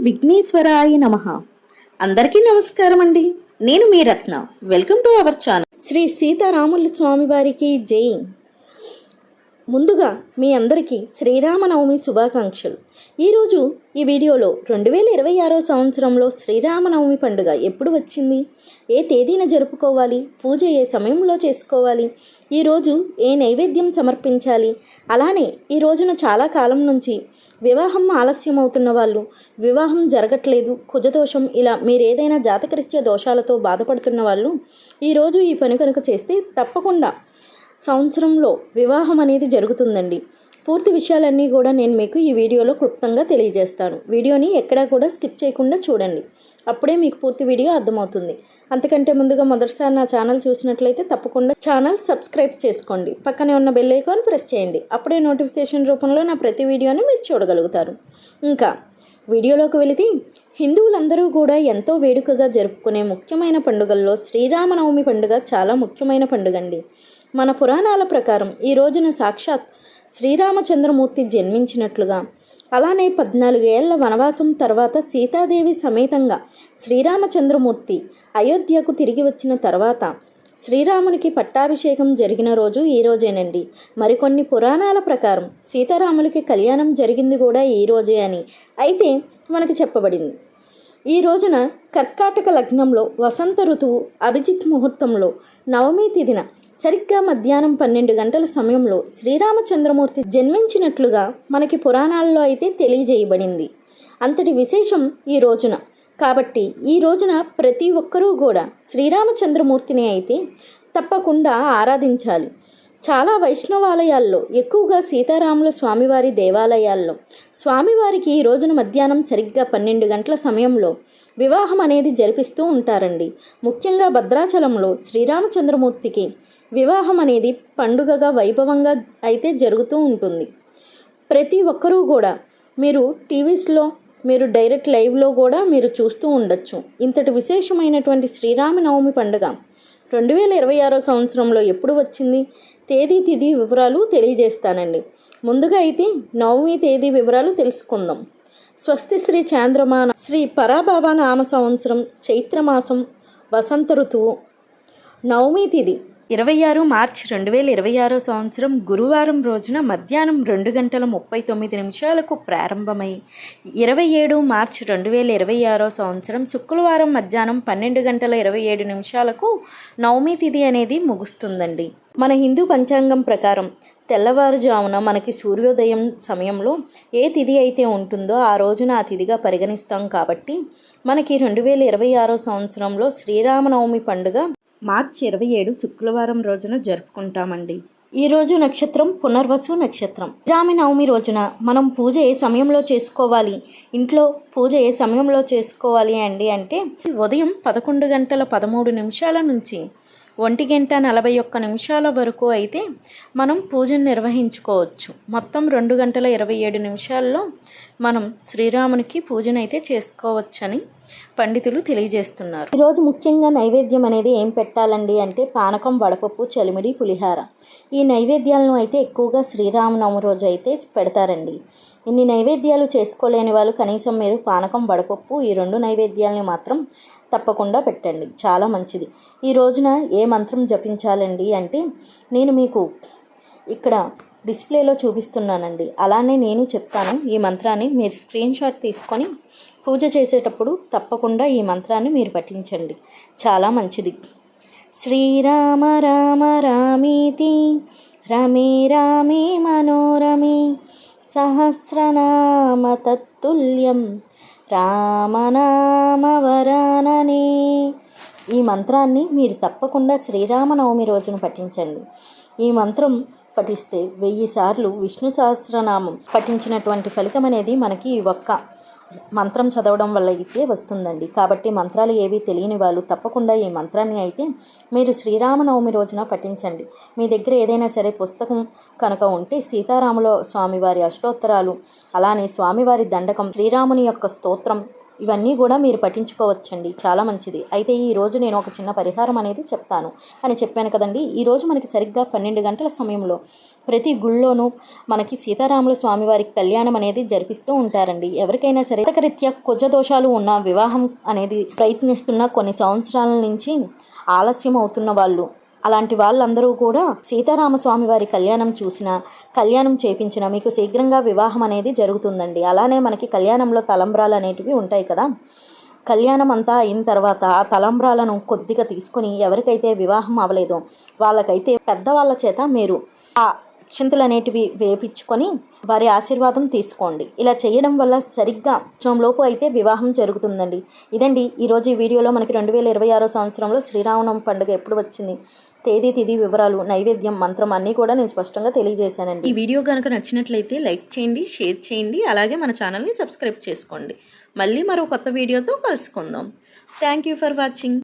విఘ్నేశ్వరాయ నమః. అందరికీ నమస్కారం అండి. నేను మీ Ratna. Welcome to our channel. Sri సీతారాముల స్వామి వారికి జై. ముందుగా మీ అందరికీ శ్రీరామనవమి శుభాకాంక్షలు. ఈరోజు ఈ వీడియోలో 2026 సంవత్సరంలో శ్రీరామనవమి పండుగ ఎప్పుడు వచ్చింది, ఏ తేదీన జరుపుకోవాలి, పూజ ఏ సమయంలో చేసుకోవాలి, ఈరోజు ఏ నైవేద్యం సమర్పించాలి, అలానే ఈ రోజున చాలా కాలం నుంచి వివాహం ఆలస్యం అవుతున్న వాళ్ళు, వివాహం జరగట్లేదు, కుజదోషం, ఇలా మీరు ఏదైనా జాతకరీత్యా దోషాలతో బాధపడుతున్న వాళ్ళు ఈరోజు ఈ పని కనుక చేస్తే తప్పకుండా సంవత్సరంలో వివాహం అనేది జరుగుతుందండి. పూర్తి విషయాలన్నీ కూడా నేను మీకు ఈ వీడియోలో క్లుప్తంగా తెలియజేస్తాను. వీడియోని ఎక్కడా కూడా స్కిప్ చేయకుండా చూడండి, అప్పుడే మీకు పూర్తి వీడియో అర్థమవుతుంది. అంతకంటే ముందుగా మొదటిసారి నా ఛానల్ చూసినట్లయితే తప్పకుండా ఛానల్ సబ్స్క్రైబ్ చేసుకోండి, పక్కనే ఉన్న బెల్ ఐకాన్ ప్రెస్ చేయండి. అప్పుడే నోటిఫికేషన్ రూపంలో నా ప్రతి వీడియోని మీరు చూడగలుగుతారు. ఇంకా వీడియోలోకి వెళితే, హిందువులందరూ కూడా ఎంతో వేడుకగా జరుపుకునే ముఖ్యమైన పండుగల్లో శ్రీరామనవమి పండుగ చాలా ముఖ్యమైన పండుగ అండి. మన పురాణాల ప్రకారం ఈ రోజున సాక్షాత్ శ్రీరామచంద్రమూర్తి జన్మించినట్లుగా, అలానే 14 ఏళ్ల వనవాసం తర్వాత సీతాదేవి సమేతంగా శ్రీరామచంద్రమూర్తి అయోధ్యకు తిరిగి వచ్చిన తర్వాత శ్రీరామునికి పట్టాభిషేకం జరిగిన రోజు ఈ రోజేనండి. మరికొన్ని పురాణాల ప్రకారం సీతారాములకి కళ్యాణం జరిగింది కూడా ఈ రోజే అని అయితే మనకు చెప్పబడింది. ఈ రోజున కర్కాటక లగ్నంలో వసంత ఋతువు అభిజిత్ ముహూర్తంలో నవమి తిథిన సరిగ్గా మధ్యాహ్నం 12 గంటల సమయంలో శ్రీరామచంద్రమూర్తి జన్మించినట్లుగా మనకి పురాణాల్లో అయితే తెలియజేయబడింది. అంతటి విశేషం ఈ రోజున. కాబట్టి ఈ రోజున ప్రతి ఒక్కరూ కూడా శ్రీరామచంద్రమూర్తిని అయితే తప్పకుండా ఆరాధించాలి. చాలా వైష్ణవాలయాల్లో, ఎక్కువగా సీతారాముల స్వామివారి దేవాలయాల్లో స్వామివారికి ఈ రోజున మధ్యాహ్నం సరిగ్గా 12 గంటల సమయంలో వివాహం అనేది జరిపిస్తూ ఉంటారండి. ముఖ్యంగా భద్రాచలంలో శ్రీరామచంద్రమూర్తికి వివాహం అనేది పండుగగా వైభవంగా అయితే జరుగుతూ ఉంటుంది. ప్రతి ఒక్కరూ కూడా మీరు టీవీస్లో, మీరు డైరెక్ట్ లైవ్లో కూడా మీరు చూస్తూ ఉండొచ్చు. ఇంతటి విశేషమైనటువంటి శ్రీరామనవమి పండుగ 2026 సంవత్సరంలో ఎప్పుడు వచ్చింది, తేదీ తిథి వివరాలు తెలియజేస్తానండి. ముందుగా అయితే నవమి తేదీ వివరాలు తెలుసుకుందాం. స్వస్తి శ్రీ చాంద్రమాన శ్రీ పరాభవ నామ సంవత్సరం చైత్రమాసం వసంత ఋతువు నవమి తిథి 26 మార్చి 2026 సంవత్సరం గురువారం రోజున మధ్యాహ్నం 2:39 ప్రారంభమై 27 మార్చి 2026 సంవత్సరం శుక్రవారం మధ్యాహ్నం 12:27 నవమి తిథి అనేది ముగుస్తుందండి. మన హిందూ పంచాంగం ప్రకారం తెల్లవారుజామున మనకి సూర్యోదయం సమయంలో ఏ తిథి అయితే ఉంటుందో ఆ రోజున ఆ తిథిగా పరిగణిస్తాం. కాబట్టి మనకి 2026 సంవత్సరంలో శ్రీరామనవమి పండుగ మార్చి 27 శుక్రవారం రోజున జరుపుకుంటామండి. ఈరోజు నక్షత్రం పునర్వసు నక్షత్రం. శ్రీరామనవమి రోజున మనం పూజ ఏ సమయంలో చేసుకోవాలి, ఇంట్లో పూజ ఏ సమయంలో చేసుకోవాలి అంటే ఉదయం 11:13 నుంచి 1:41 వరకు అయితే మనం పూజను నిర్వహించుకోవచ్చు. మొత్తం 2:27 మనం శ్రీరామునికి పూజను అయితే చేసుకోవచ్చని పండితులు తెలియజేస్తున్నారు. ఈరోజు ముఖ్యంగా నైవేద్యం అనేది ఏం పెట్టాలండి అంటే పానకం, వడపప్పు, చలిమిడి, పులిహార. ఈ నైవేద్యాలను అయితే ఎక్కువగా శ్రీరామనవమి రోజు అయితే పెడతారండి. ఇన్ని నైవేద్యాలు చేసుకోలేని వాళ్ళు కనీసం మీరు పానకం, వడపప్పు, ఈ 2 నైవేద్యాలని మాత్రం తప్పకుండా పెట్టండి, చాలా మంచిది. ఈ రోజున ఏ మంత్రం జపించాలండి అంటే నేను మీకు ఇక్కడ డిస్ప్లేలో చూపిస్తున్నానండి, అలానే నేను చెప్తాను. ఈ మంత్రాన్ని మీరు స్క్రీన్ షాట్ తీసుకొని పూజ చేసేటప్పుడు తప్పకుండా ఈ మంత్రాన్ని మీరు పఠించండి, చాలా మంచిది. శ్రీరామ రామ రామీతి రమే రామే మనోరమే సహస్రనామ తత్తుల్యం రామనామ వరాననే. ఈ మంత్రాన్ని మీరు తప్పకుండా శ్రీరామనవమి రోజున పఠించండి. ఈ మంత్రం పఠిస్తే 1000 సార్లు విష్ణు సహస్రనామం పఠించినటువంటి ఫలితం అనేది మనకి ఈ ఒక్క మంత్రం చదవడం వల్ల అయితే వస్తుందండి. కాబట్టి మంత్రాలు ఏవి తెలియని వాళ్ళు తప్పకుండా ఈ మంత్రాన్ని అయితే మీరు శ్రీరామనవమి రోజున పఠించండి. మీ దగ్గర ఏదైనా సరే పుస్తకం కనుక ఉంటే సీతారాముల స్వామివారి అష్టోత్తరాలు, అలానే స్వామివారి దండకం, శ్రీరాముని యొక్క స్తోత్రం ఇవన్నీ కూడా మీరు పఠించుకోవచ్చండి, చాలా మంచిది. అయితే ఈరోజు నేను ఒక చిన్న పరిహారం అనేది చెప్తాను అని చెప్పాను కదండి. ఈరోజు మనకి సరిగ్గా 12 గంటల సమయంలో ప్రతి గుళ్ళోనూ మనకి సీతారాముల స్వామివారికి కళ్యాణం అనేది జరిపిస్తూ ఉంటారండి. ఎవరికైనా సరే రీత్యా కుజ దోషాలు ఉన్న వివాహం అనేది ప్రయత్నిస్తున్న కొన్ని సంవత్సరాల నుంచి ఆలస్యం అవుతున్న వాళ్ళు, అలాంటి వాళ్ళందరూ కూడా సీతారామస్వామి వారి కళ్యాణం చూసినా, కళ్యాణం చేపించినా మీకు శీఘ్రంగా వివాహం అనేది జరుగుతుందండి. అలానే మనకి కళ్యాణంలో తలంబ్రాలు అనేటివి ఉంటాయి కదా. కళ్యాణం అంతా అయిన తర్వాత ఆ తలంబ్రాలను కొద్దిగా తీసుకొని ఎవరికైతే వివాహం అవ్వలేదో వాళ్ళకైతే పెద్దవాళ్ళ చేత మీరు ఆ అక్షింతలు అనేటివి వేపించుకొని వారి ఆశీర్వాదం తీసుకోండి. ఇలా చేయడం వల్ల సరిగ్గా సంవత్సరంలోపు అయితే వివాహం జరుగుతుందండి. ఇదండి ఈరోజు ఈ వీడియోలో మనకి 2026 సంవత్సరంలో శ్రీరామనవమి పండుగ ఎప్పుడు వచ్చింది, తేదీ తిథి వివరాలు, నైవేద్యం, మంత్రం అన్నీ కూడా నేను స్పష్టంగా తెలియజేశానండి. ఈ వీడియో కనుక నచ్చినట్లయితే లైక్ చేయండి, షేర్ చేయండి, అలాగే మన ఛానల్ని సబ్స్క్రైబ్ చేసుకోండి. మళ్ళీ మరో కొత్త వీడియోతో కలుసుకుందాం. Thank you for watching.